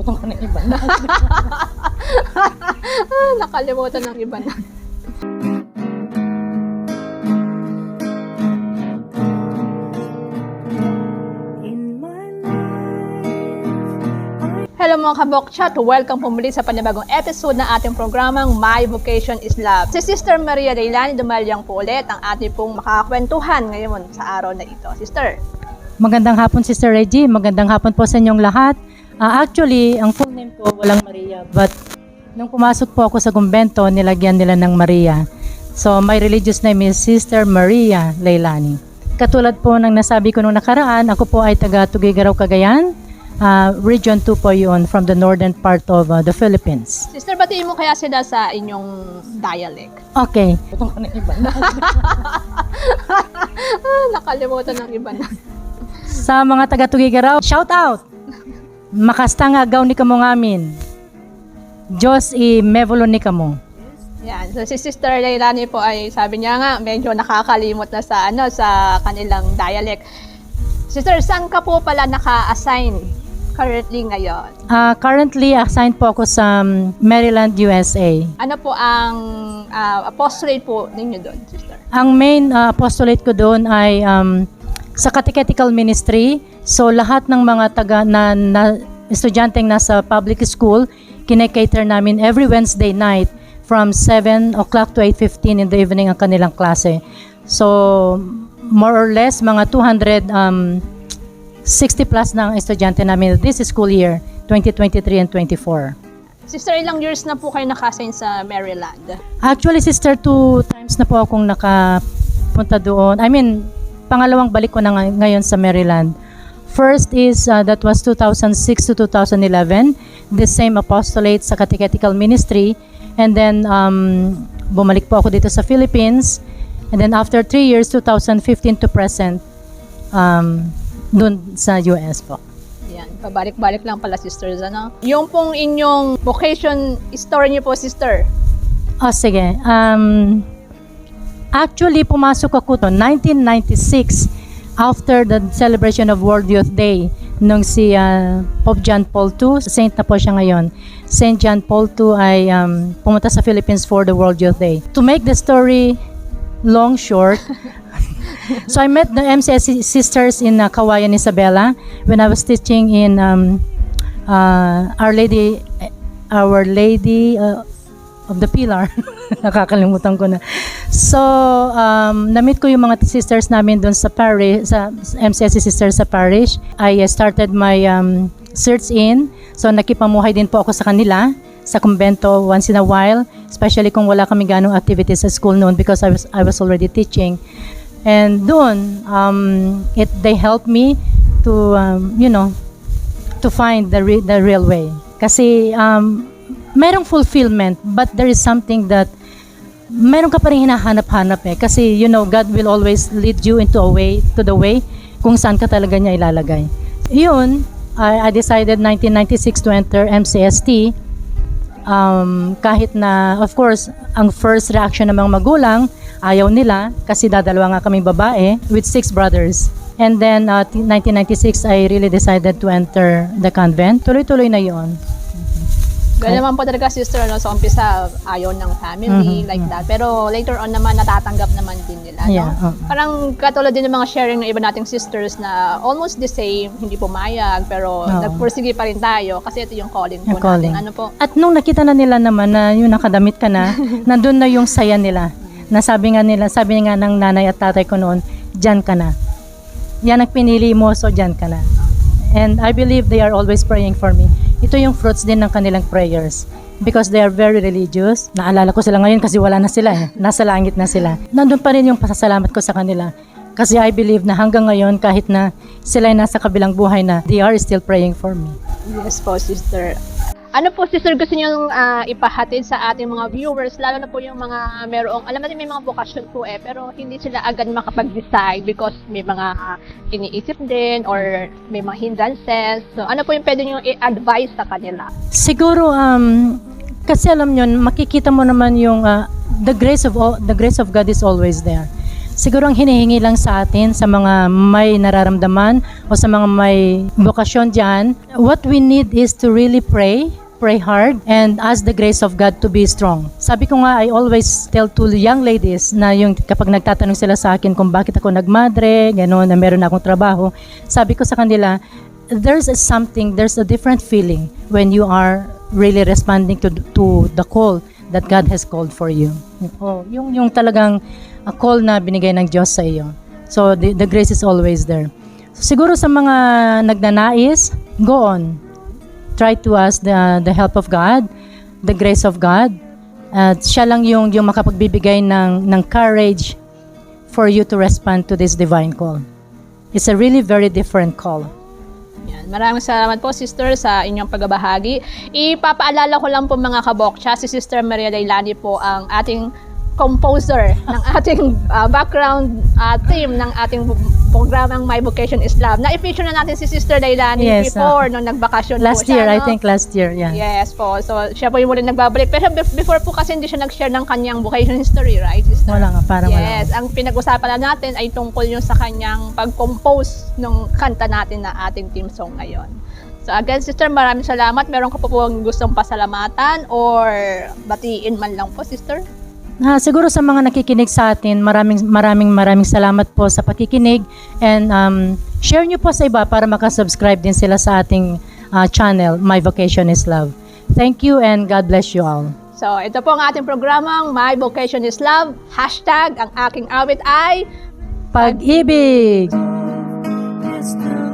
Utong ka ng iba na. Nakalimutan ng iba na. Hello mga kabokchat! Welcome po muli sa panibagong episode ng ating programang My Vocation is Love. Si Sister Maria Leilani Dumalyang po ulit ang ating pong makakakwentuhan ngayon sa araw na ito. Sister. Magandang hapon, Sister Reggie. Magandang hapon po sa inyong lahat. Actually, ang full name ko walang Maria, but nung pumasok po ako sa kumbento, nilagyan nila ng Maria. So, my religious name is Sister Maria Leilani. Katulad po ng nasabi ko nung nakaraan, ako po ay taga Tuguegarao, Cagayan. Region 2 po yun, from the northern part of the Philippines. Sister, batiin mo kaya sila sa inyong dialect? Okay. Utong ka ng iba na. Nakalimutan ng iba na. Sa mga taga Tuguegarao, shout out! Makastang agaw ni kamo ngamin. Diyos i-mevolo ni kamo. Yan. So si Sister Leilani po ay sabi niya nga medyo nakakalimot na sa kanilang dialect. Sister, saan ka po pala naka-assign currently ngayon? Currently, assigned po ako sa Maryland, USA. Ano po ang apostolate po ninyo doon, Sister? Ang main apostolate ko doon ay sa catechetical ministry. So, lahat ng mga estudyanteng nasa public school, kinekater namin every Wednesday night from 7 o'clock to 8:15 in the evening ang kanilang klase. So, more or less, mga 260 plus na ang estudyante namin this school year, 2023 and 24. Sister, ilang years na po kayo nakasign sa Maryland? Actually, Sister, 2 times na po akong nakapunta doon. I mean, pangalawang balik ko na ngayon sa Maryland. First is, that was 2006 to 2011, the same apostolate sa catechetical ministry. And then, bumalik po ako dito sa Philippines. And then after 3 years, 2015 to present, dun sa US po. Yan, pabalik-balik lang pala, sisters. Ano? Yung pong inyong vocation story niyo po, sister. Sige. Actually, pumasok ako to 1996 after the celebration of World Youth Day nung si Pope John Paul II, saint na po siya ngayon. Saint John Paul II ay pumunta sa Philippines for the World Youth Day. To make the story long short, so I met the MCS sisters in Kawayan, Isabela when I was teaching in Our Lady of the Pilar. Nakakalimutan ko na. So, na-meet ko yung mga sisters namin doon sa parish, sa MCS sisters sa parish. I started my search in. So, nakipamuhay din po ako sa kanila sa kumbento once in a while, especially kung wala kami ganong activities sa school noon because I was already teaching. And doon, they helped me to, to find the real way. Kasi, merong fulfillment, but there is something that meron ka pa rin hinahanap-hanap Kasi, God will always lead you into the way kung saan ka talaga niya ilalagay. Yun, I decided 1996 to enter MCST. Kahit na, of course, ang first reaction ng mga magulang, ayaw nila kasi dadalawa nga kaming babae with 6 brothers. And then, 1996, I really decided to enter the convent. Tuloy-tuloy na yon. Ganun naman po talaga, sister, no? Sa umpisa, ayaw ng family, like that. Pero later on naman, natatanggap naman din nila. Yeah, no? Parang katulad din ng mga sharing ng iba nating sisters na almost the same, hindi pumayag, pero nagpursige pa rin tayo kasi ito yung calling po natin. Ano po? At nung nakita na nila naman na yung nakadamit ka na, nandun na yung saya nila. Sabi nga ng nanay at tatay ko noon, dyan ka na. Yan ang pinili mo, so dyan ka na. And I believe they are always praying for me. Ito yung fruits din ng kanilang prayers. Because they are very religious. Naalala ko sila ngayon kasi wala na sila Nasa langit na sila. Nandun pa rin yung pasasalamat ko sa kanila. Kasi I believe na hanggang ngayon, kahit na sila ay nasa kabilang buhay na, they are still praying for me. Yes po, sister. Ano po, sister, gusto niyo ipahatid sa ating mga viewers, lalo na po yung mga alam natin may mga vocation po pero hindi sila agad makapag-decide because may mga iniisip din or may mga hindrances. So, ano po yung pwede niyo i-advise sa kanila? Siguro, kasi alam nyo, makikita mo naman yung the grace of God is always there. Siguro ang hinihingi lang sa atin, sa mga may nararamdaman o sa mga may bokasyon dyan, what we need is to really pray hard, and ask the grace of God to be strong. Sabi ko nga, I always tell to young ladies na yung kapag nagtatanong sila sa akin kung bakit ako nagmadre, gano'n, na meron akong trabaho, sabi ko sa kanila, there's a different feeling when you are really responding to the call that God has called for you. Oh, yung talagang call na binigay ng Diyos sa iyo. So the grace is always there. So, siguro sa mga nagnanais, go on. Try to ask the help of God, the grace of God. At siya lang yung makapagbibigay ng courage for you to respond to this divine call. It's a really very different call. Yan. Maraming salamat po, Sister, sa inyong pagbabahagi. Ipapaalala ko lang po mga kabokcha, si Sister Maria Dailani po ang ating composer ng ating background team ng ating programang My Vocation is Love. Na-feature na natin si Sister Dailani before nung nagbakasyon last po year, siya. I think last year, yeah. Yes po. So, siya po yung muli nagbabalik. Pero before po kasi hindi siya nag-share ng kanyang vocation history, right, Sister? Wala nga, parang wala. Yes, ang pinag-usapan na natin ay tungkol yung sa kanyang pag-compose ng kanta natin na ating team song ngayon. So again, Sister, maraming salamat. Meron ka po gustong pasalamatan or batiin man lang po, Sister? Siguro sa mga nakikinig sa atin, maraming salamat po sa pakikinig, and share nyo po sa iba para makasubscribe din sila sa ating channel, My Vocation is Love. Thank you and God bless you all. So ito po ang ating programang My Vocation is Love. #ang aking awit ay Pag-ibig! It's the